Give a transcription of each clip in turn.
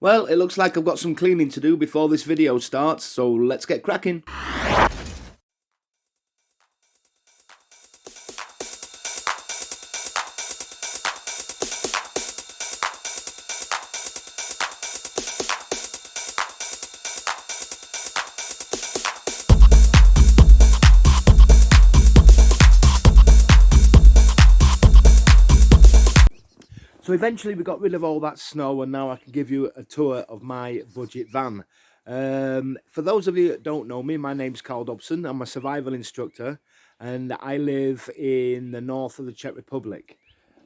Well, it looks like I've got some cleaning to do before this video starts, so let's get cracking. So eventually we got rid of all that snow, and now I can give you a tour of my budget van. For those of you that don't know me, my name's Carl Dobson. I'm a survival instructor and I live in the north of the Czech Republic.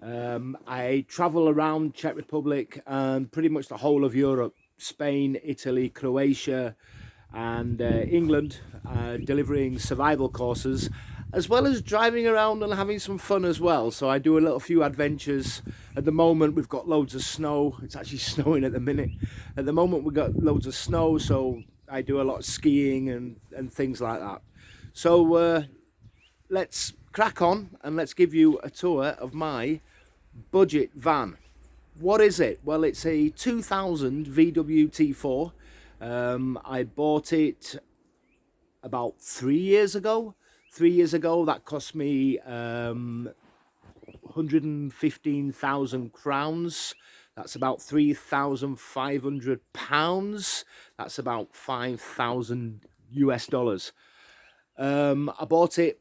I travel around Czech Republic and pretty much the whole of Europe, Spain, Italy, Croatia and England, delivering survival courses, as well as driving around and having some fun as well. So I do a few adventures. At the moment we've got loads of snow. It's actually snowing at the minute. At the moment we've got loads of snow, so I do a lot of skiing and things like that. So let's crack on and let's give you a tour of my budget van. What is it? Well, it's a 2000 VW T4. I bought it about 3 years ago. 3 years ago, that cost me 115,000 crowns. That's about £3,500. That's about 5,000 US dollars. I bought it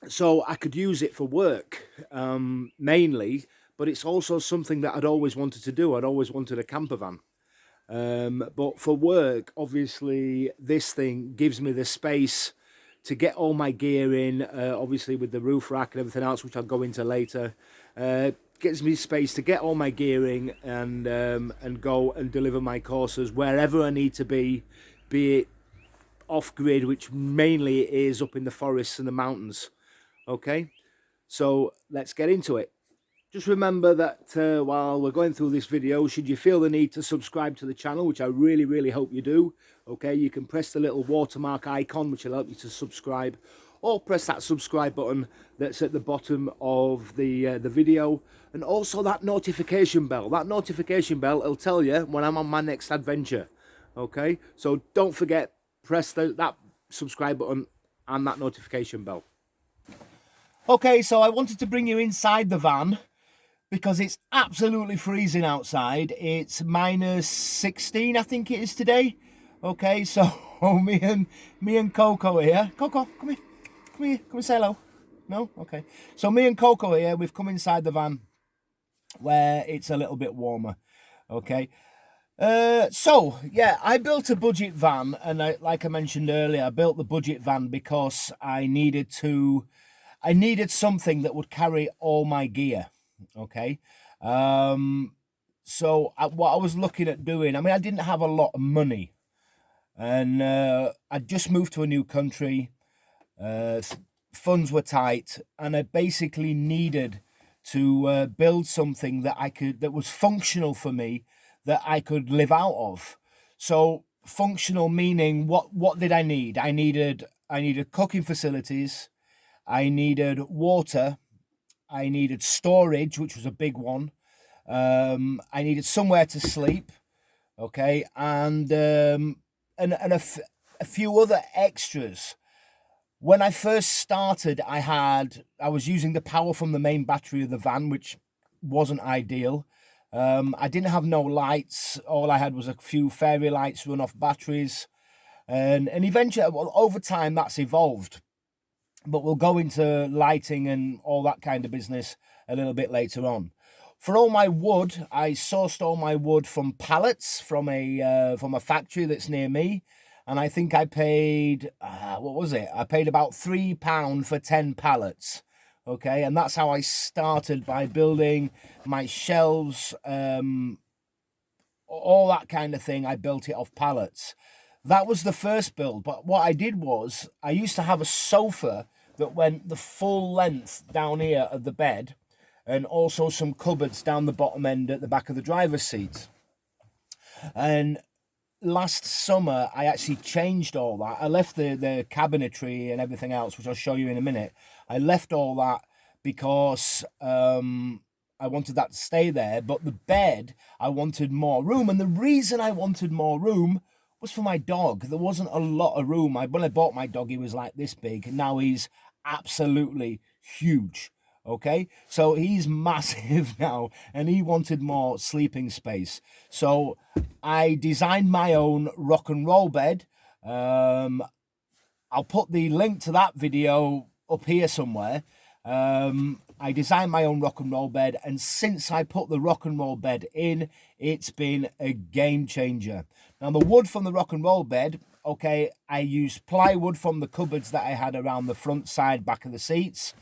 so I could use it for work, mainly, but it's also something that I'd always wanted to do. I'd always wanted a camper van. But for work, obviously, this thing gives me the space to get all my gear in, obviously with the roof rack and everything else, which I'll go into later. Gives me space to get all my gear in and go and deliver my courses wherever I need to be it off-grid, which mainly is up in the forests and the mountains. Okay, so let's get into it. Just remember that while we're going through this video, should you feel the need to subscribe to the channel, which I really hope you do, okay, you can press the little watermark icon, which will help you to subscribe, or press that subscribe button that's at the bottom of the video, and also that notification bell. That notification bell will tell you when I'm on my next adventure, okay? So don't forget, press that subscribe button and that notification bell. Okay, so I wanted to bring you inside the van because it's absolutely freezing outside. It's minus 16, I think it is today. Okay, so me and Coco here. Coco, come here, come and say hello. No? Okay. So me and Coco here, we've come inside the van where it's a little bit warmer. Okay. So yeah, I built a budget van, and like I mentioned earlier, I built the budget van because I needed something that would carry all my gear. Okay. So what I was looking at doing, I mean, I didn't have a lot of money, and I just moved to a new country. Funds were tight, and I basically needed to build something that was functional for me, that I could live out of. So functional meaning, what did I need? I needed cooking facilities, I needed water, I needed storage, which was a big one. I needed somewhere to sleep, okay, and a few other extras. When I first started, I was using the power from the main battery of the van, which wasn't ideal. I didn't have no lights. All I had was a few fairy lights run off batteries, and eventually, well, over time, that's evolved. But we'll go into lighting and all that kind of business a little bit later on. For all my wood, I sourced all my wood from pallets from a factory that's near me, and I think I paid what was it? I paid about £3 for 10 pallets. Okay, and that's how I started, by building my shelves, all that kind of thing. I built it off pallets. That was the first build. But what I did was, I used to have a sofa that went the full length down here of the bed, and also some cupboards down the bottom end at the back of the driver's seat. And last summer, I actually changed all that. I left the cabinetry and everything else, which I'll show you in a minute. I left all that because I that to stay there. But the bed, I wanted more room, and the reason I wanted more room was for my dog. There wasn't a lot of room. When I bought my dog, he was like this big, and now he's absolutely huge. Okay, so he's massive now, and he wanted more sleeping space. So I designed my own rock and roll bed. I'll put the link to that video up here somewhere. I designed my own rock and roll bed, and since I put the rock and roll bed in, it's been a game changer. Now, the wood from the rock and roll bed, okay, I used plywood from the cupboards that I had around the front, side, back of the seats.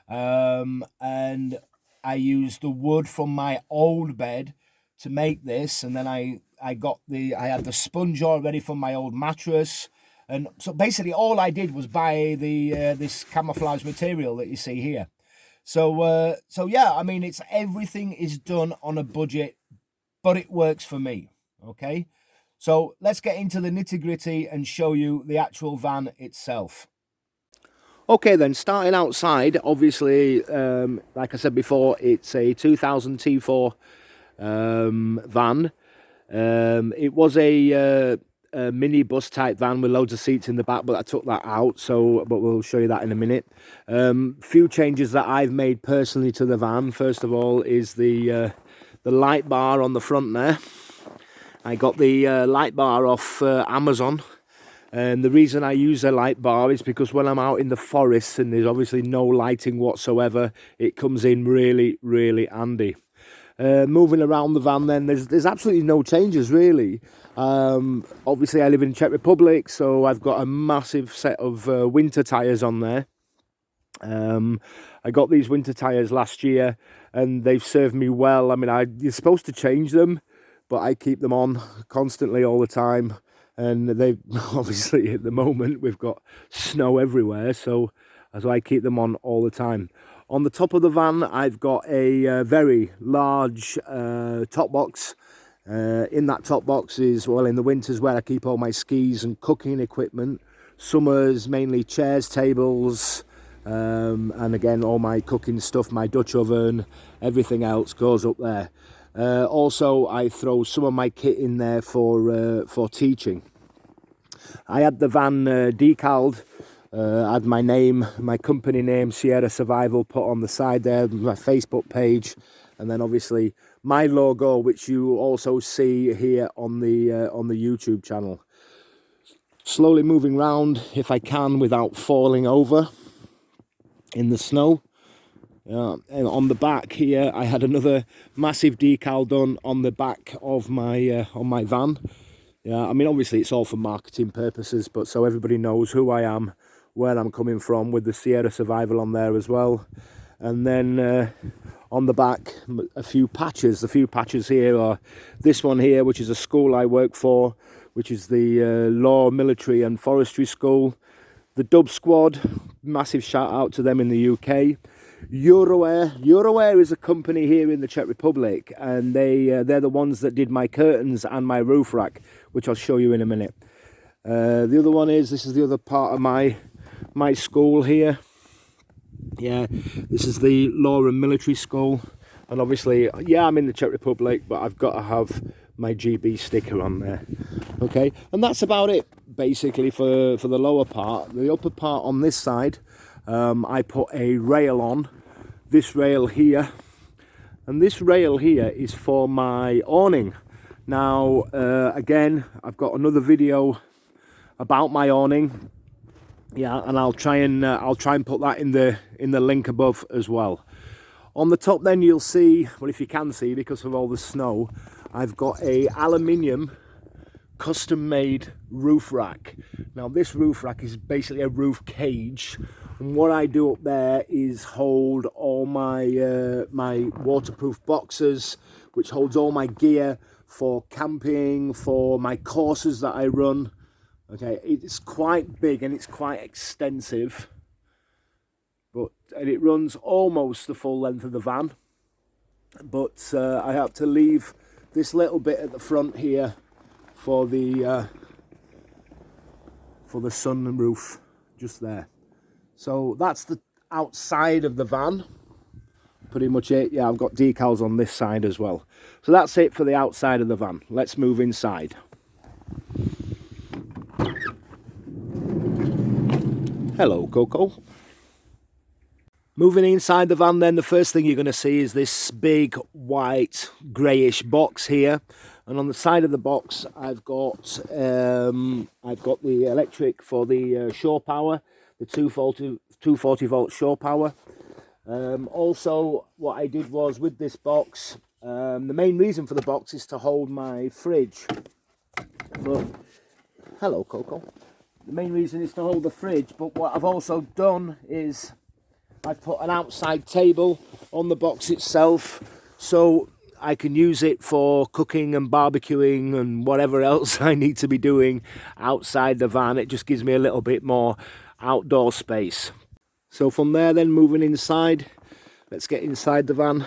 And I used the wood from my old bed to make this, and then I had the sponge already from my old mattress, and so basically all I did was buy this camouflage material that you see here. So yeah, I mean, everything is done on a budget, but it works for me. Okay, so let's get into the nitty-gritty and show you the actual van itself. Okay then, starting outside, obviously, like I said before, it's a 2000 T4 van. It was a mini bus type van with loads of seats in the back, but I took that out, but we'll show you that in a minute. Few changes that I've made personally to the van. First of all is the light bar on the front there. I got the light bar off Amazon. And the reason I use a light bar is because when I'm out in the forest and there's obviously no lighting whatsoever, it comes in really, really handy. Moving around the van then, there's absolutely no changes really. Obviously I live in Czech Republic, so I've got a massive set of winter tyres on there. I got these winter tyres last year and they've served me well. I mean, you're supposed to change them, but I keep them on constantly all the time. And they obviously at the moment we've got snow everywhere, so I keep them on all the time. On the top of the van I've got a very large top box. In that top box is, well, in the winters where I keep all my skis and cooking equipment. Summers mainly chairs, tables, and again all my cooking stuff, my Dutch oven, everything else goes up there. Also, I throw some of my kit in there for teaching. I had the van decaled, had my name, my company name, Sierra Survival, put on the side there, my Facebook page, and then obviously my logo, which you also see here on the YouTube channel. Slowly moving round if I can without falling over in the snow. And on the back here I had another massive decal done on the back of my van. Yeah, I mean obviously it's all for marketing purposes, but so everybody knows who I am, where I'm coming from, with the Sierra Survival on there as well. And then on the back a few patches. The few patches here are this one here, which is a school I work for, which is the Law, Military and Forestry School. The Dub Squad, massive shout out to them in the UK. Euroair is a company here in the Czech Republic, and they're the ones that did my curtains and my roof rack, which I'll show you in a minute. The other one is, this is the other part of my school here. Yeah, this is the Law and Military School, and obviously, yeah, I'm in the Czech Republic, but I've got to have my GB sticker on there. Okay, and that's about it basically for the lower part. The upper part on this side, I put a rail on, this rail here, and this rail here is for my awning. Now again, I've got another video about my awning, yeah, and I'll try and put that in the link above as well. On the top then you'll see, well, if you can see because of all the snow, I've got a aluminium custom made roof rack. Now this roof rack is basically a roof cage, and what I do up there is hold all my my waterproof boxes, which holds all my gear for camping, for my courses that I run. Okay, it's quite big and it's quite extensive, and it runs almost the full length of the van, but I have to leave this little bit at the front here for the sun and roof, just there. So that's the outside of the van. pretty much it. Yeah, I've got decals on this side as well. So that's it for the outside of the van. Let's move inside. Hello, Coco. Moving inside the van then, the first thing you're going to see is this big white greyish box here, and on the side of the box I've got the electric for the shore power, the 240 volt shore power. Also what I did was with this box, the main reason for the box is to hold my fridge. But, hello Coco. The main reason is to hold the fridge, but what I've also done is I've put an outside table on the box itself, so I can use it for cooking and barbecuing and whatever else I need to be doing outside the van. It just gives me a little bit more outdoor space. So from there then, moving inside, let's get inside the van.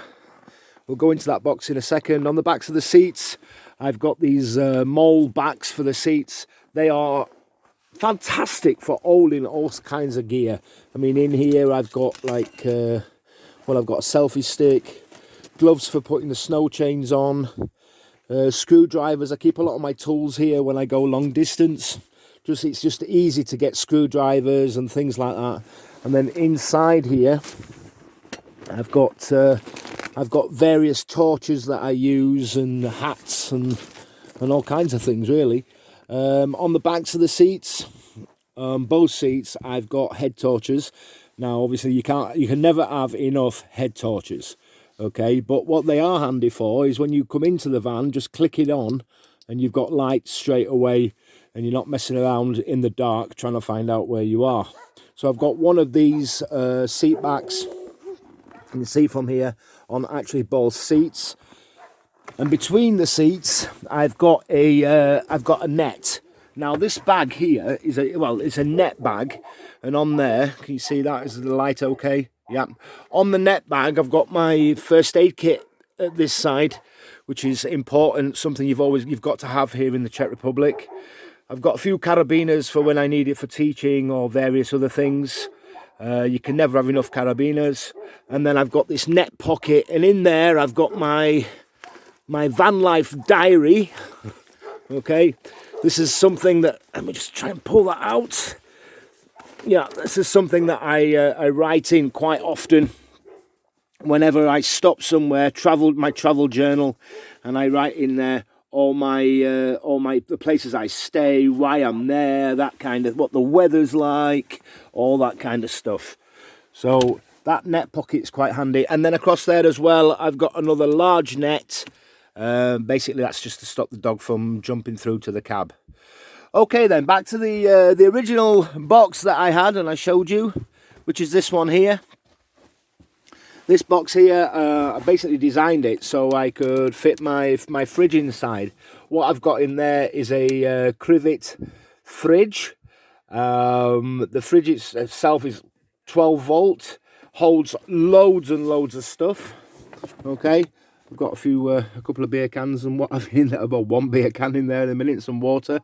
We'll go into that box in a second. On the backs of the seats, I've got these mold backs for the seats. They are fantastic for holding all kinds of gear. I mean, in here I've got like I've got a selfie stick, gloves for putting the snow chains on, screwdrivers. I keep a lot of my tools here when I go long distance. It's just easy to get screwdrivers and things like that. And then inside here I've got various torches that I use, and hats and all kinds of things really. On the backs of the seats, both seats, I've got head torches. Now obviously you can never have enough head torches, okay, but what they are handy for is when you come into the van, just click it on and you've got light straight away, and you're not messing around in the dark trying to find out where you are. So I've got one of these seat backs, you can see from here, on actually both seats. And between the seats, I've got a net. Now this bag here is it's a net bag, and on there, can you see that? Is the light okay? Yeah. On the net bag, I've got my first aid kit at this side, which is important, something you've got to have here in the Czech Republic. I've got a few carabiners for when I need it for teaching or various other things. You can never have enough carabiners. And then I've got this net pocket, and in there I've got my van life diary. Okay, this is something that, let me just try and pull that out. Yeah, this is something that I write in quite often whenever I stop somewhere, my travel journal, and I write in there all the places I stay, why I'm there, that kind of, what the weather's like, all that kind of stuff. So that net pocket's quite handy. And then across there as well, I've got another large net. Basically that's just to stop the dog from jumping through to the cab. Okay then, back to the original box that I had and I showed you, which is this one here. This box here, I basically designed it so I could fit my fridge inside. What I've got in there is a Crevice Fridge. The fridge itself is 12 volt, holds loads and loads of stuff. Okay, I've got a couple of beer cans and what have you in there, about one beer can in there in a minute, some water.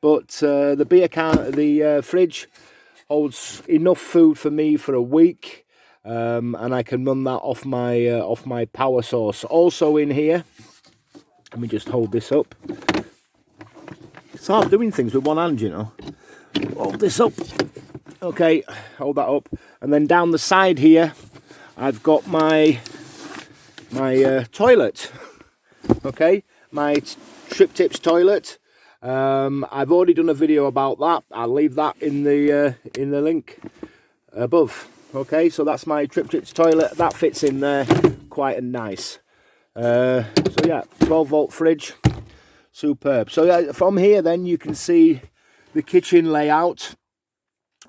But the fridge holds enough food for me for a week. And I can run that off my power source. Also in here, let me just hold this up. It's hard doing things with one hand, you know. Hold this up. Okay, hold that up. And then down the side here, I've got my toilet. Okay, my Trip Tips toilet. I've already done a video about that. I'll leave that in the link above. Okay, so that's my Trip Tips toilet. That fits in there quite nice. So yeah, 12 volt fridge, superb. So yeah, from here then you can see the kitchen layout.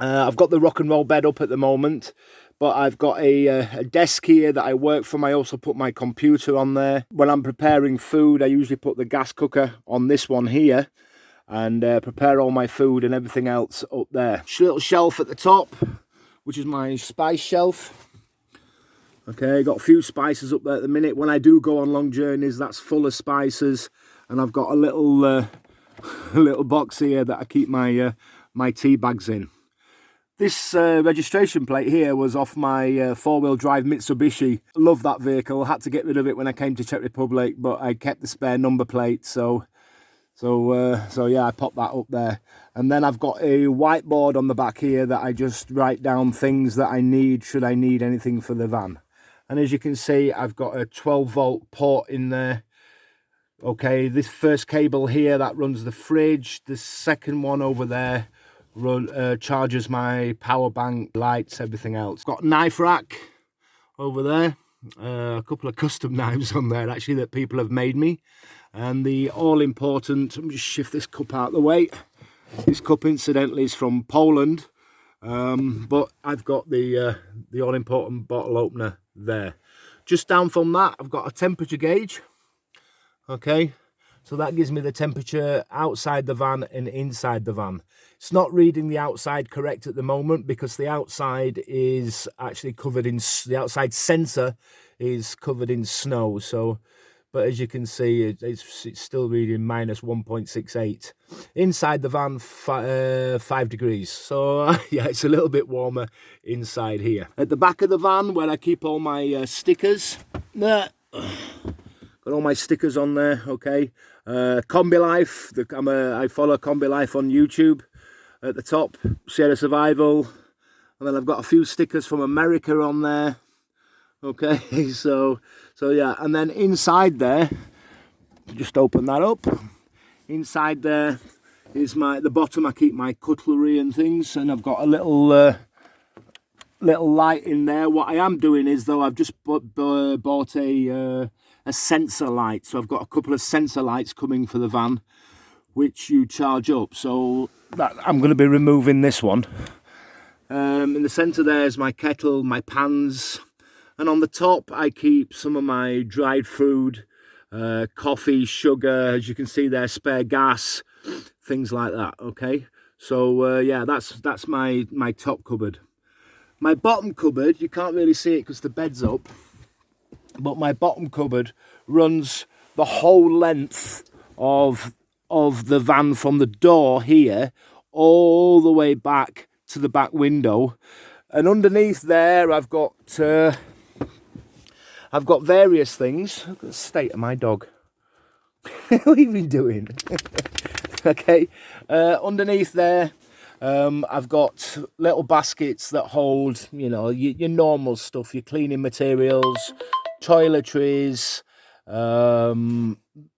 I've got the rock and roll bed up at the moment, but I've got a desk here that I work from. I also put my computer on there. When I'm preparing food, I usually put the gas cooker on this one here and prepare all my food and everything else up there. Little shelf at the top, which is my spice shelf. Okay, got a few spices up there at the minute. When I do go on long journeys, that's full of spices, and I've got a little little box here that I keep my tea bags in. This registration plate here was off my four-wheel drive Mitsubishi. Love that vehicle. Had to get rid of it when I came to Czech Republic, but I kept the spare number plate, so yeah, I popped that up there. And then I've got a whiteboard on the back here that I just write down things that I need should I need anything for the van. And as you can see, I've got a 12-volt port in there. Okay, this first cable here, that runs the fridge. The second one over there charges my power bank, lights, everything else. Got a knife rack over there. A couple of custom knives on there, actually, that people have made me. And the all-important, let me just shift this cup out of the way. This cup, incidentally, is from Poland. But I've got the all-important bottle opener there. Just down from that, I've got a temperature gauge. Okay, so that gives me the temperature outside the van and inside the van. It's not reading the outside correct at the moment because the outside is actually covered in, the outside sensor is covered in snow. So, but as you can see, it's still reading minus 1.68. Inside the van, 5 degrees. So yeah, it's a little bit warmer inside here. At the back of the van, where I keep all my stickers, got all my stickers on there. Okay, Combi Life. I follow Combi Life on YouTube. At the top, Sierra Survival, and then I've got a few stickers from America on there. Okay, so yeah, and then inside there, just open that up. Inside there is the bottom. I keep my cutlery and things, and I've got a little light in there. What I am doing is, though, I've just bought a sensor light. So I've got a couple of sensor lights coming for the van, which you charge up. So that I'm going to be removing this one. In the centre there is my kettle, my pans, and on the top I keep some of my dried food, coffee, sugar, as you can see there, spare gas, things like that. Okay, so yeah, that's my top cupboard. My bottom cupboard, you can't really see it because the bed's up, but my bottom cupboard runs the whole length of the van, from the door here all the way back to the back window. And underneath there I've got various things. Look at the state of my dog. What have you been doing? Okay, underneath there I've got little baskets that hold, you know, your normal stuff, your cleaning materials, toiletries,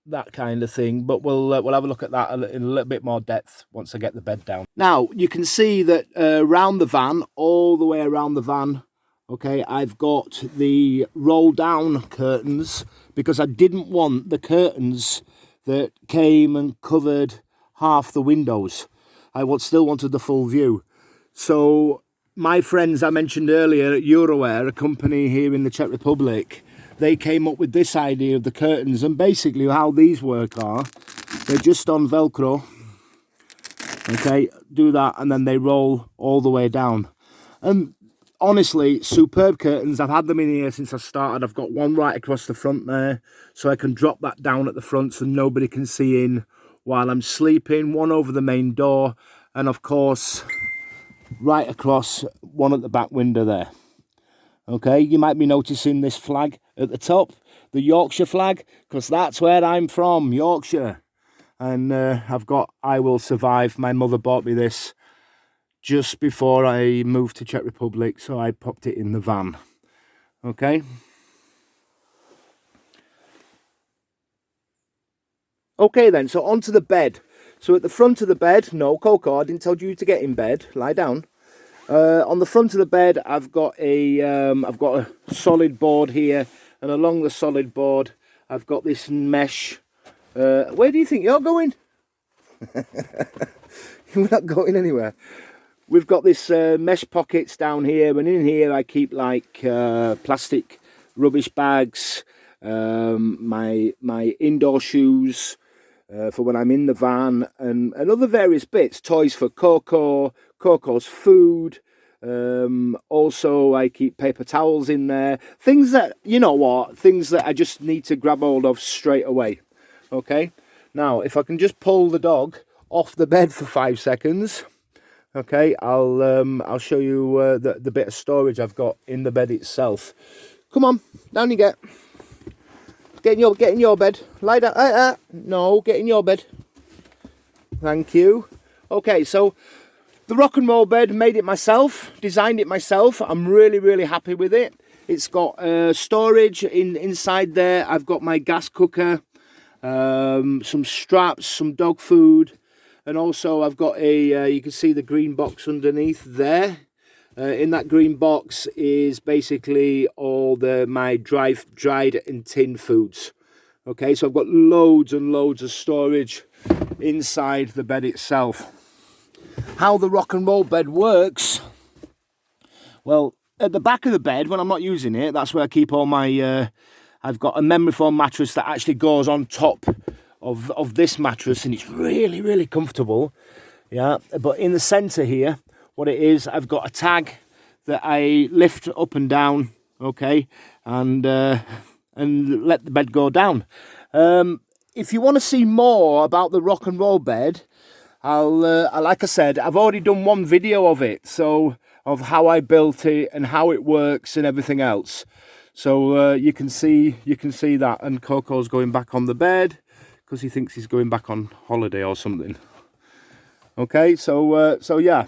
that kind of thing. But we'll have a look at that in a little bit more depth once I get the bed down. Now you can see that around the van, all the way around the van, okay, I've got the roll down curtains because I didn't want the curtains that came and covered half the windows. I still wanted the full view. So my friends I mentioned earlier at Eurowear, a company here in the Czech Republic, they came up with this idea of the curtains, and basically how these work are, they're just on Velcro. Okay, do that, and then they roll all the way down. And honestly, superb curtains. I've had them in here since I started. I've got one right across the front there, so I can drop that down at the front so nobody can see in while I'm sleeping. One over the main door, and of course, right across, one at the back window there. Okay, you might be noticing this flag at the top, the Yorkshire flag, because that's where I'm from, Yorkshire. And I've got I Will Survive. My mother bought me this just before I moved to Czech Republic, so I popped it in the van. Okay. Okay then, so onto the bed. So at the front of the bed, no, Coco, I didn't tell you to get in bed, lie down. On the front of the bed, I've got a solid board here, and along the solid board, I've got this mesh. Where do you think you're going? We're not going anywhere. We've got this mesh pockets down here, and in here I keep like plastic rubbish bags, my indoor shoes for when I'm in the van, and other various bits, toys for Coco's food. Also I keep paper towels in there, things that, you know what, things that I just need to grab hold of straight away. Okay, now if I can just pull the dog off the bed for 5 seconds. Okay, I'll show you the bit of storage I've got in the bed itself. Come on, down you get. Get in your bed. Lie down. No, get in your bed. Thank you. Okay, so the rock and roll bed, made it myself, designed it myself. I'm really happy with it. It's got storage inside there. I've got my gas cooker, some straps, some dog food, and also I've got a, you can see the green box underneath there. In that green box is basically all my dried and tinned foods. Okay, so I've got loads and loads of storage inside the bed itself. How the rock and roll bed works, well, at the back of the bed, when I'm not using it, that's where I keep all my, I've got a memory foam mattress that actually goes on top of this mattress, and it's really comfortable. Yeah, but in the center here, what it is, I've got a tag that I lift up and down, okay, and let the bed go down. If you want to see more about the rock and roll bed, like I said, I've already done one video of it, so of how I built it and how it works and everything else. So you can see that, and Coco's going back on the bed because he thinks he's going back on holiday or something. Okay, so yeah,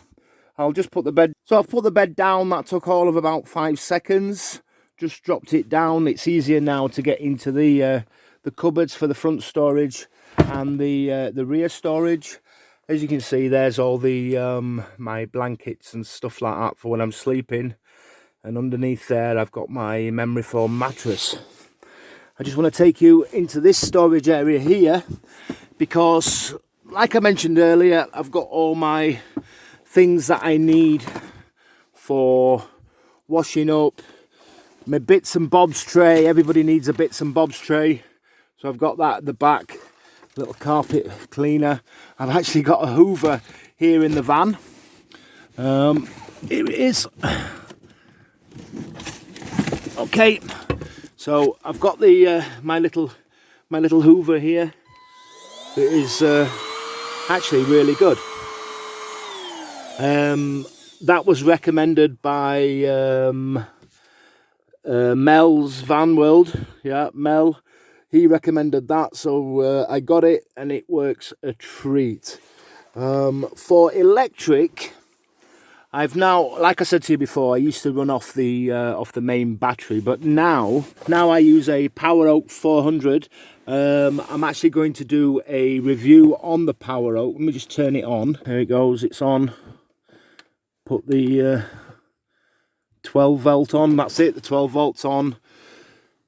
I'll just put the bed. So I've put the bed down. That took all of about 5 seconds. Just dropped it down. It's easier now to get into the cupboards for the front storage and the rear storage. As you can see, there's all the my blankets and stuff like that for when I'm sleeping. And underneath there, I've got my memory foam mattress. I just want to take you into this storage area here because, like I mentioned earlier, I've got all my things that I need for washing up. My bits and bobs tray. Everybody needs a bits and bobs tray. So I've got that at the back. Little carpet cleaner. I've actually got a Hoover here in the van. Here it is. Okay, so I've got the my little Hoover here. It is actually really good. That was recommended by Mel's Van World. Yeah, Mel. He recommended that, so I got it, and it works a treat. For electric, I've now, like I said to you before, I used to run off the main battery, but now I use a Power Oak 400. I'm actually going to do a review on the Power Oak. Let me just turn it on. There it goes. It's on. Put the 12 volt on. That's it. The 12 volts on,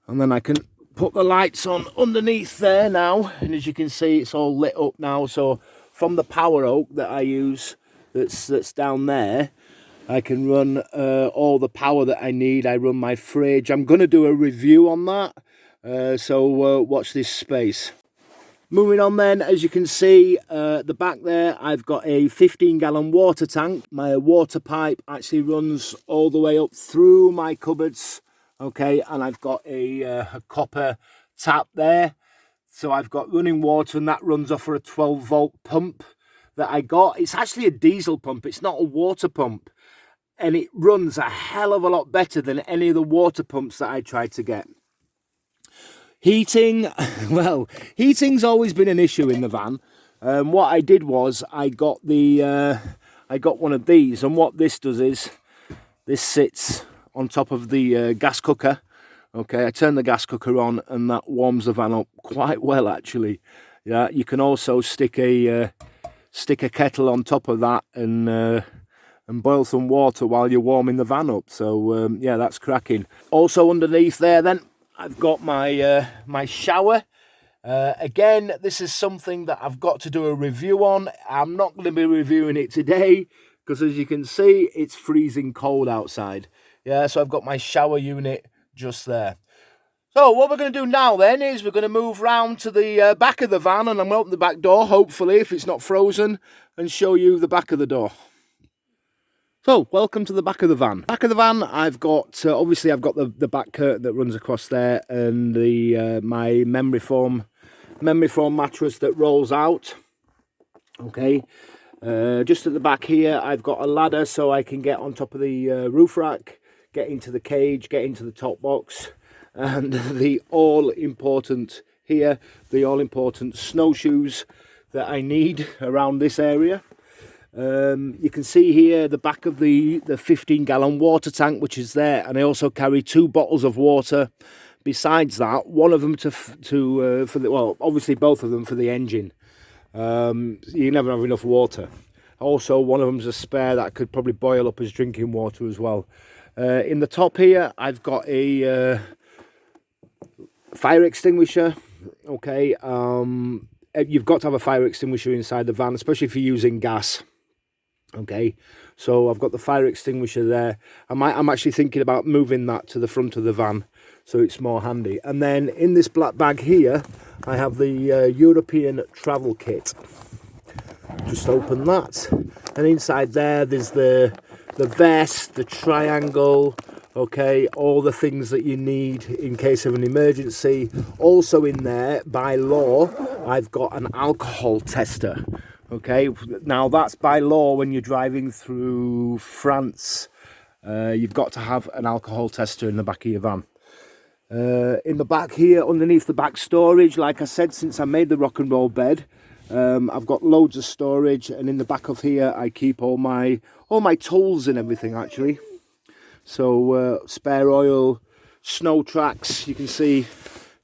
and then I can put the lights on underneath there now, and as you can see, it's all lit up now. So from the Power Oak that I use, that's down there, I can run all the power that I need. I run my fridge. I'm going to do a review on that, so watch this space. Moving on then, as you can see, at the back there, I've got a 15-gallon water tank. My water pipe actually runs all the way up through my cupboards. Okay, and I've got a copper tap there, so I've got running water, and that runs off of a 12-volt pump that I got. It's actually a diesel pump, it's not a water pump, and it runs a hell of a lot better than any of the water pumps that I tried to get. Heating, well, heating's always been an issue in the van. What I did was I got one of these, and what this does is this sits on top of the gas cooker. Okay, I turn the gas cooker on, and that warms the van up quite well, actually. Yeah, you can also stick a kettle on top of that and boil some water while you're warming the van up. So yeah, that's cracking. Also underneath there, then I've got my my shower. Again, this is something that I've got to do a review on. I'm not going to be reviewing it today because, as you can see, it's freezing cold outside. Yeah, so I've got my shower unit just there. So what we're going to do now then is we're going to move round to the back of the van, and I'm going to open the back door, hopefully, if it's not frozen, and show you the back of the door. So, welcome to the back of the van. Back of the van, I've got, obviously I've got the back curtain that runs across there, and the my memory foam mattress that rolls out. Okay. Just at the back here, I've got a ladder so I can get on top of the roof rack, get into the cage, get into the top box, and the all-important here, the all-important snowshoes that I need around this area. You can see here the back of the 15-gallon water tank, which is there, and I also carry 2 bottles of water. Besides that, one of them obviously both of them for the engine. You never have enough water. Also, one of them's a spare that could probably boil up as drinking water as well. In the top here, I've got a fire extinguisher. Okay, you've got to have a fire extinguisher inside the van, especially if you're using gas. Okay, so I've got the fire extinguisher there. I'm actually thinking about moving that to the front of the van, so it's more handy. And then in this black bag here, I have the European travel kit. Just open that, and inside there's the vest, the triangle, okay, all the things that you need in case of an emergency. Also in there, by law, I've got an alcohol tester. Okay, now that's by law when you're driving through France. You've got to have an alcohol tester in the back of your van. In the back here, underneath the back storage, like I said, since I made the rock and roll bed, I've got loads of storage, and in the back of here I keep all my tools and everything actually. So spare oil, snow tracks, you can see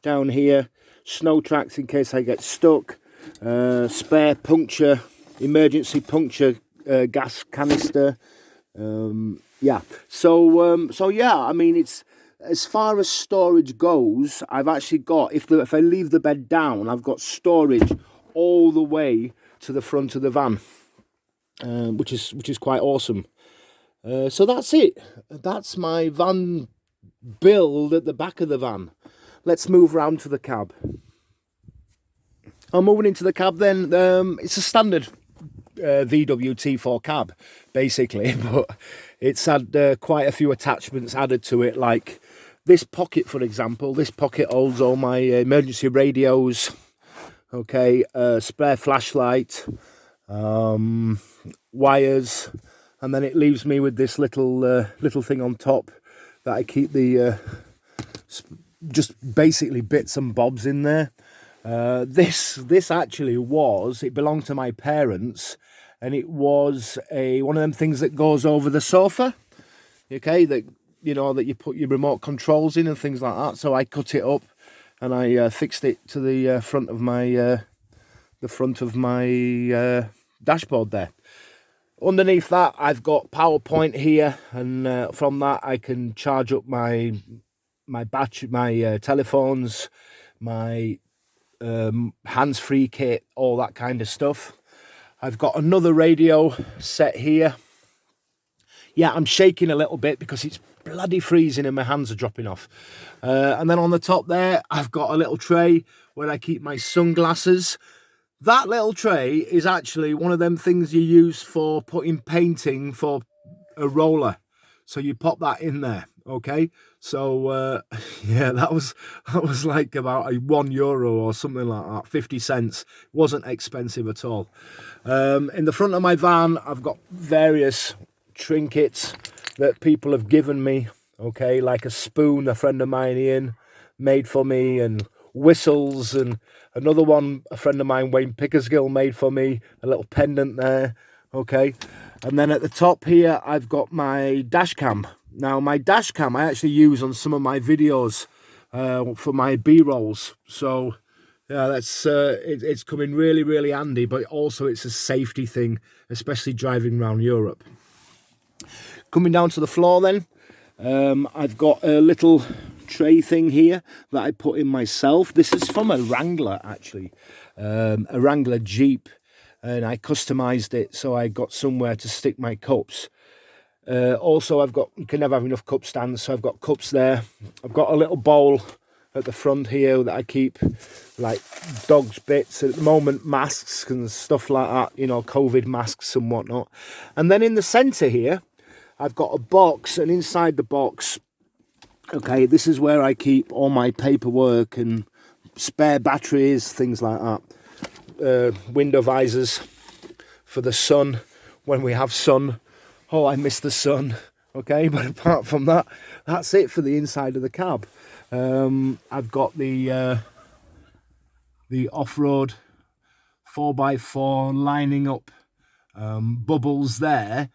down here, snow tracks in case I get stuck, spare puncture, emergency puncture gas canister. Yeah, so yeah, I mean, it's as far as storage goes, I've actually got, if I leave the bed down, I've got storage all the way to the front of the van, which is quite awesome. So that's it. That's my van build at the back of the van. Let's move round to the cab. I'm moving into the cab then. It's a standard VW T4 cab, basically, but it's had quite a few attachments added to it, like this pocket, for example. This pocket holds all my emergency radios, okay, spare flashlight, wires, and then it leaves me with this little thing on top that I keep the just basically bits and bobs in there. This actually it belonged to my parents, and it was one of them things that goes over the sofa, okay, that that you put your remote controls in and things like that. So I cut it up and I fixed it to the front of my dashboard there. Underneath that, I've got PowerPoint here, and from that I can charge up my battery, my telephones, my hands-free kit, all that kind of stuff. I've got another radio set here. Yeah, I'm shaking a little bit because it's bloody freezing and my hands are dropping off. And then on the top there, I've got a little tray where I keep my sunglasses. That little tray is actually one of them things you use for putting painting for a roller. So you pop that in there, okay? So yeah, that was like about €1 or something like that, 50 cents. It wasn't expensive at all. In the front of my van, I've got various trinkets that people have given me, okay, like a spoon a friend of mine, Ian, made for me, and whistles, and another one a friend of mine, Wayne Pickersgill, made for me, a little pendant there, okay. And then at the top here, I've got my dash cam. Now, my dash cam I actually use on some of my videos for my B-rolls. So yeah, that's it's coming really, really handy, but also it's a safety thing, especially driving around Europe. Coming down to the floor then, I've got a little tray thing here that I put in myself. This is from a Wrangler, actually, a Wrangler Jeep, and I customized it so I got somewhere to stick my cups. Also, you can never have enough cup stands, so I've got cups there. I've got a little bowl at the front here that I keep like dogs bits, at the moment masks and stuff like that, COVID masks and whatnot. And then in the center here, I've got a box, and inside the box, okay, this is where I keep all my paperwork and spare batteries, things like that, window visors for the sun when we have sun. Oh, I miss the sun. Okay, but apart from that, that's it for the inside of the cab. I've got the off-road 4x4 lining up bubbles there,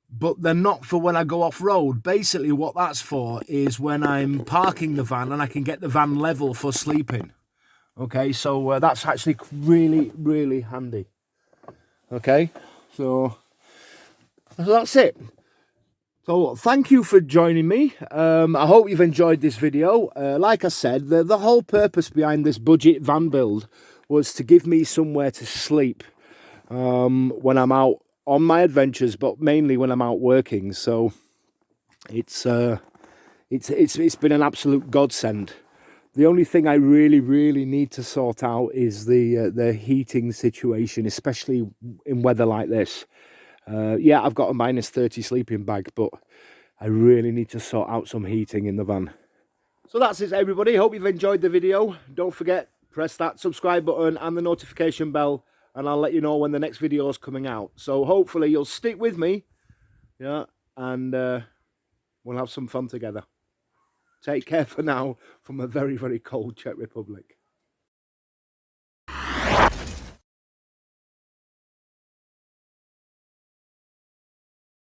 but they're not for when I go off-road. Basically what that's for is when I'm parking the van and I can get the van level for sleeping. Okay, so that's actually really, really handy. Okay, so that's it. So thank you for joining me. I hope you've enjoyed this video. Like I said, the whole purpose behind this budget van build was to give me somewhere to sleep when I'm out on my adventures, but mainly when I'm out working. So it's been an absolute godsend. The only thing I really need to sort out is the heating situation, especially in weather like this. Yeah, I've got a -30 sleeping bag, but I really need to sort out some heating in the van. So that's it, everybody. Hope you've enjoyed the video. Don't forget, press that subscribe button and the notification bell, and I'll let you know when the next video is coming out. So hopefully you'll stick with me, yeah, and we'll have some fun together. Take care for now from a very, very cold Czech Republic.